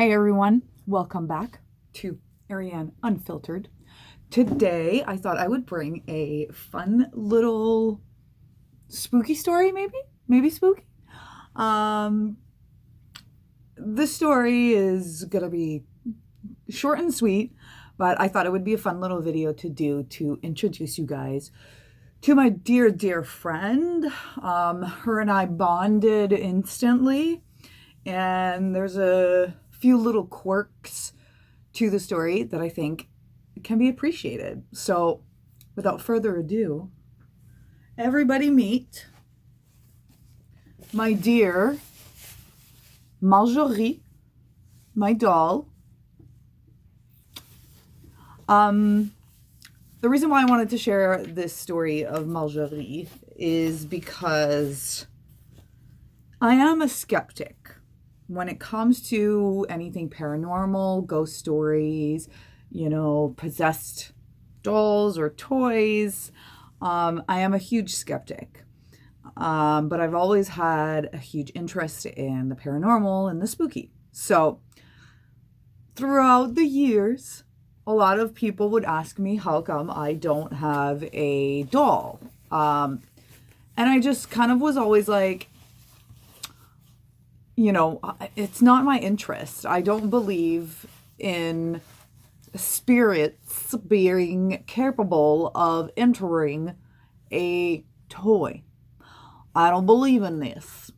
Hey everyone, welcome back to Ariane Unfiltered. Today I thought I would bring a fun little spooky story, maybe spooky. Um, this story is gonna be short and sweet, but I thought it would be a fun little video to do to introduce you guys to my dear friend. Her and I bonded instantly, and there's a few little quirks to the story that I think can be appreciated. So, without further ado, everybody meet my dear Marjorie, my doll. The reason why I wanted to share this story of Marjorie is because I am a skeptic when it comes to anything paranormal, ghost stories, possessed dolls or toys. I am a huge skeptic. But I've always had a huge interest in the paranormal and the spooky. So throughout the years, a lot of people would ask me how come I don't have a doll. And I just kind of was always like, it's not my interest. I don't believe in spirits being capable of entering a toy. I don't believe in this.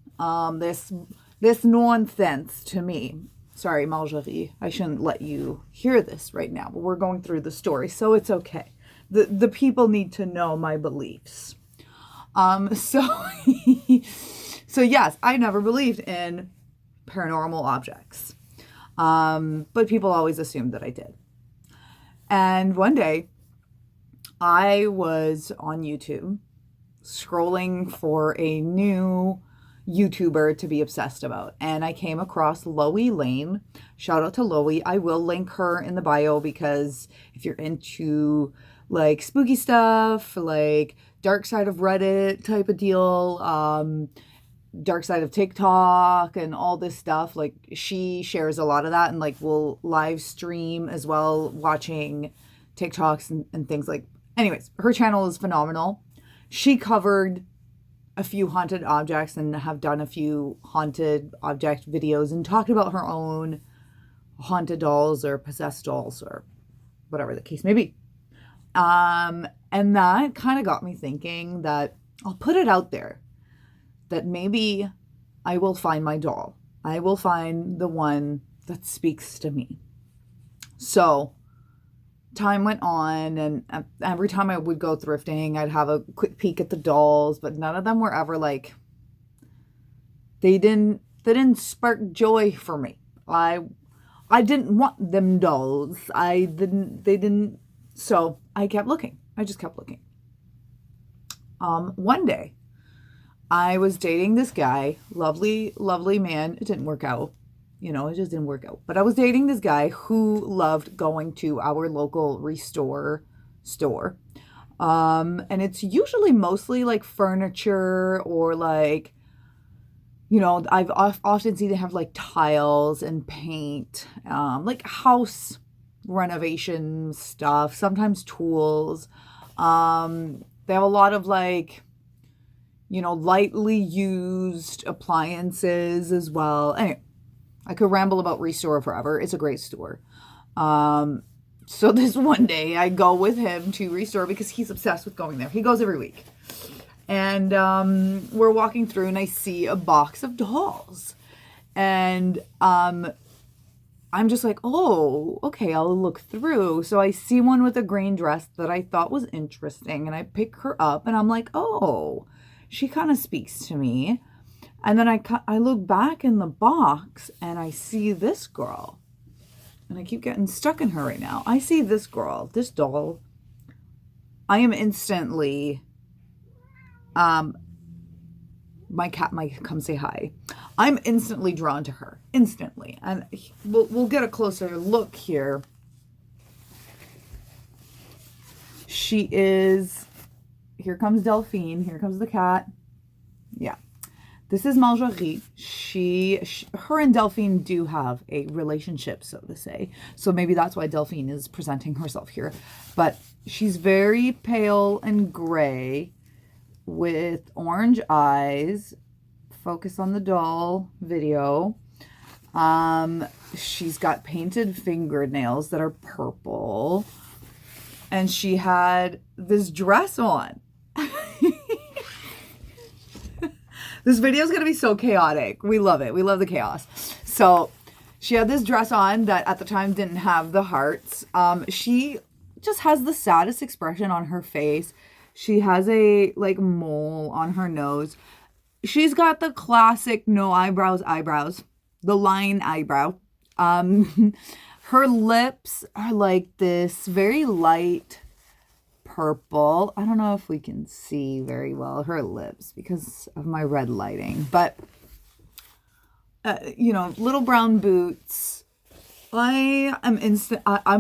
This nonsense to me. Sorry, Marjorie, I shouldn't let you hear this right now, but we're going through the story, so it's okay. The people need to know my beliefs. So so yes, I never believed in paranormal objects. But people always assumed that I did. And one day I was on YouTube scrolling for a new YouTuber to be obsessed about. And I came across Loey Lane. Shout out to Loey. I will link her in the bio because if you're into like spooky stuff, like dark side of Reddit type of deal, dark side of TikTok and all this stuff, like she shares a lot of that and like will live stream as well, watching TikToks and things like. Anyways, her channel is phenomenal. She covered a few haunted objects and have done a few haunted object videos and talked about her own haunted dolls or possessed dolls or whatever the case may be. And that kind of got me thinking that I'll put it out there that maybe I will find my doll. I will find the one that speaks to me. So time went on, and every time I would go thrifting, I'd have a quick peek at the dolls, but none of them were ever like, they didn't spark joy for me. I didn't want them dolls. They didn't, so I kept looking. I just kept looking. One day I was dating this guy, lovely man. It didn't work out. It just didn't work out. But I was dating this guy who loved going to our local restore store. And it's usually mostly like furniture or like, I've often seen they have like tiles and paint, like house renovation stuff, sometimes tools. They have a lot of like, lightly used appliances as well. Anyway, I could ramble about Restore forever. It's a great store. So this one day I go with him to Restore because he's obsessed with going there. He goes every week. And we're walking through and I see a box of dolls. And I'm just like, oh, okay, I'll look through. So I see one with a green dress that I thought was interesting. And I pick her up and I'm like, oh, she kind of speaks to me. And then I look back in the box and I see this girl. And I keep getting stuck in her right now. I see this girl, this doll. I am instantly, my cat might come say hi. I'm instantly drawn to her, instantly. And we'll get a closer look here. Here comes Delphine, here comes the cat. Yeah. This is Marjorie. Her and Delphine do have a relationship, so to say. So maybe that's why Delphine is presenting herself here. But she's very pale and gray with orange eyes. Focus on the doll video. She's got painted fingernails that are purple. And she had this dress on. This video is going to be so chaotic. We love it. We love the chaos. So she had this dress on that at the time didn't have the hearts. She just has the saddest expression on her face. She has a like mole on her nose. She's got the classic no eyebrows, the line eyebrow. Her lips are like this very light purple. I don't know if we can see very well her lips because of my red lighting, but little brown boots. I'm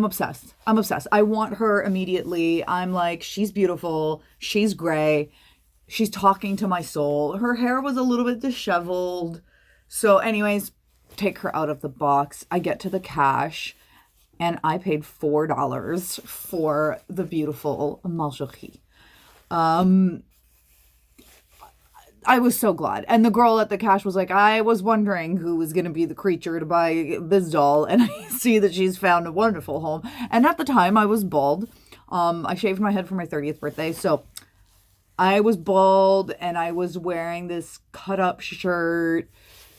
obsessed. I'm obsessed. I want her immediately. I'm like, she's beautiful. She's gray. She's talking to my soul. Her hair was a little bit disheveled. So anyways, take her out of the box. I get to the cash. And I paid $4 for the beautiful Marjorie. I was so glad. And the girl at the cash was like, I was wondering who was going to be the creature to buy this doll. And I see that she's found a wonderful home. And at the time, I was bald. I shaved my head for my 30th birthday. So I was bald and I was wearing this cut-up shirt.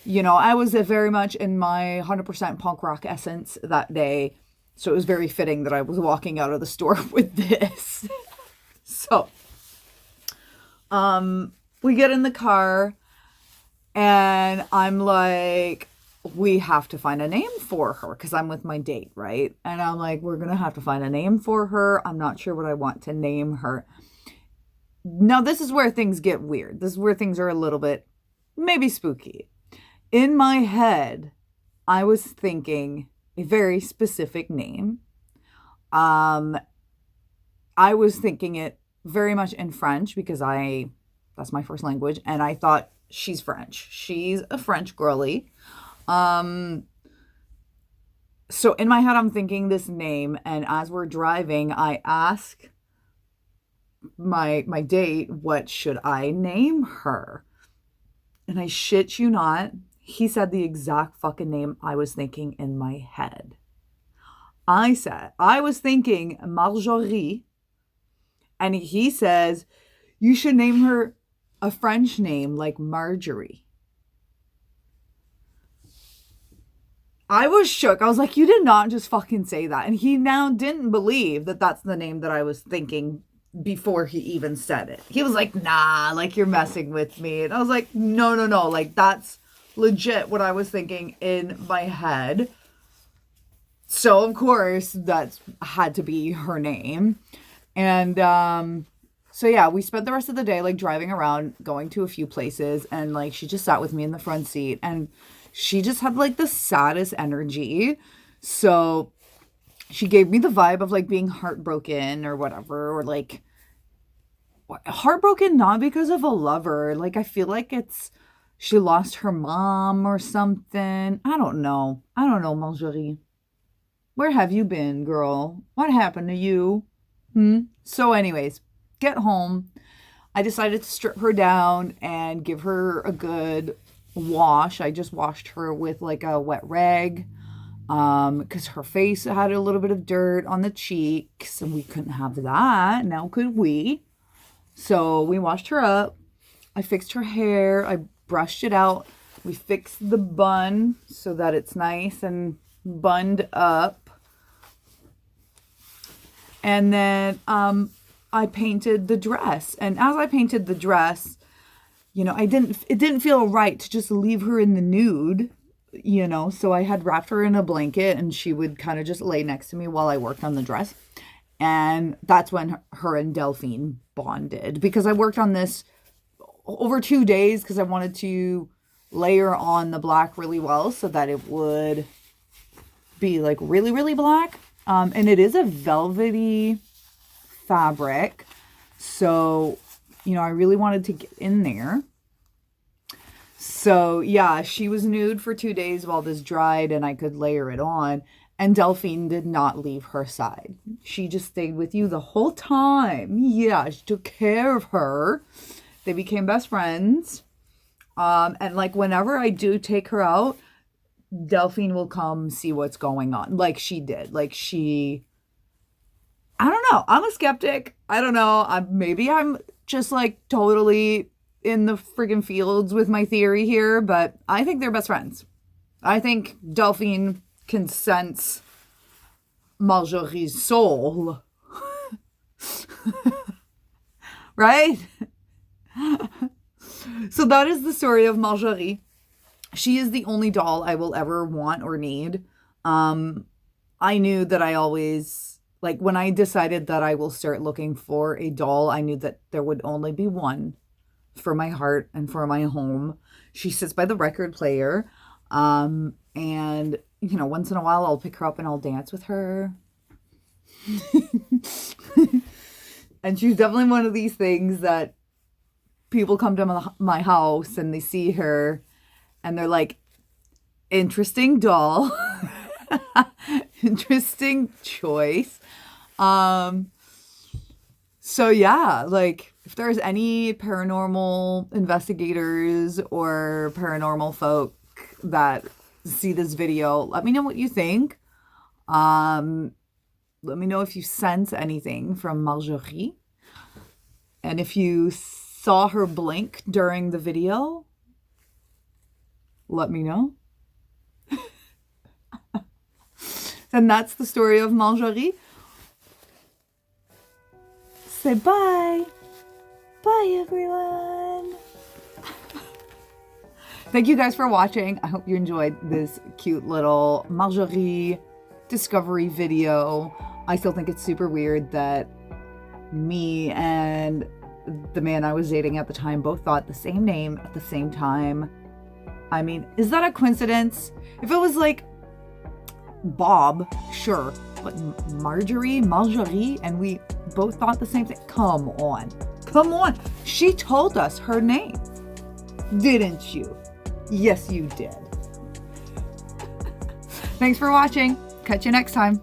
I was very much in my 100% punk rock essence that day. So it was very fitting that I was walking out of the store with this. So, we get in the car and I'm like, we have to find a name for her because I'm with my date, right? And I'm like, we're going to have to find a name for her. I'm not sure what I want to name her. Now, this is where things get weird. This is where things are a little bit maybe spooky. In my head, I was thinking a very specific name. I was thinking it very much in French because that's my first language. And I thought she's French. She's a French girly. So in my head, I'm thinking this name. And as we're driving, I ask my date, what should I name her? And I shit you not, he said the exact fucking name I was thinking in my head. I was thinking Marjorie. And he says, you should name her a French name like Marjorie. I was shook. I was like, you did not just fucking say that. And he now didn't believe that that's the name that I was thinking before he even said it. He was like, nah, like you're messing with me. And I was like, no. Like that's legit what I was thinking in my head. So of course that's had to be her name. And so yeah, we spent the rest of the day like driving around, going to a few places, and like she just sat with me in the front seat and she just had like the saddest energy. So she gave me the vibe of like being heartbroken or whatever, or like heartbroken not because of a lover. Like I feel like she lost her mom or something. I don't know, Marjorie. Where have you been, girl? What happened to you? So anyways, get home. I decided to strip her down and give her a good wash. I just washed her with like a wet rag because her face had a little bit of dirt on the cheeks and we couldn't have that. Now could we? So we washed her up. I fixed her hair. I brushed it out. We fixed the bun so that it's nice and bunned up. And then I painted the dress. And as I painted the dress, it didn't feel right to just leave her in the nude, so I had wrapped her in a blanket and she would kind of just lay next to me while I worked on the dress. And that's when her and Delphine bonded, because I worked on this over 2 days because I wanted to layer on the black really well so that it would be like really, really black. And it is a velvety fabric. So, I really wanted to get in there. So yeah, she was nude for 2 days while this dried and I could layer it on. And Delphine did not leave her side. She just stayed with you the whole time. Yeah, she took care of her. They became best friends. And like whenever I do take her out, Delphine will come see what's going on. Like she did. I don't know. I'm a skeptic. I don't know. Maybe I'm just like totally in the friggin' fields with my theory here, but I think they're best friends. I think Delphine can sense Marjorie's soul. Right? So that is the story of Marjorie. She is the only doll I will ever want or need. I knew that I always, like when I decided that I will start looking for a doll, I knew that there would only be one for my heart and for my home. She sits by the record player. And, you know, once in a while I'll pick her up and I'll dance with her. And she's definitely one of these things that people come to my house and they see her and they're like, interesting doll. Interesting choice. So yeah, like if there's any paranormal investigators or paranormal folk that see this video, let me know what you think. Let me know if you sense anything from Marjorie. And if you saw her blink during the video, let me know. And that's the story of Marjorie. Say bye. Bye, everyone. Thank you guys for watching. I hope you enjoyed this cute little Marjorie discovery video. I still think it's super weird that me and the man I was dating at the time both thought the same name at the same time. I mean, is that a coincidence? If it was like Bob, sure. But Marjorie, and we both thought the same thing. Come on. Come on. She told us her name. Didn't you? Yes, you did. Thanks for watching. Catch you next time.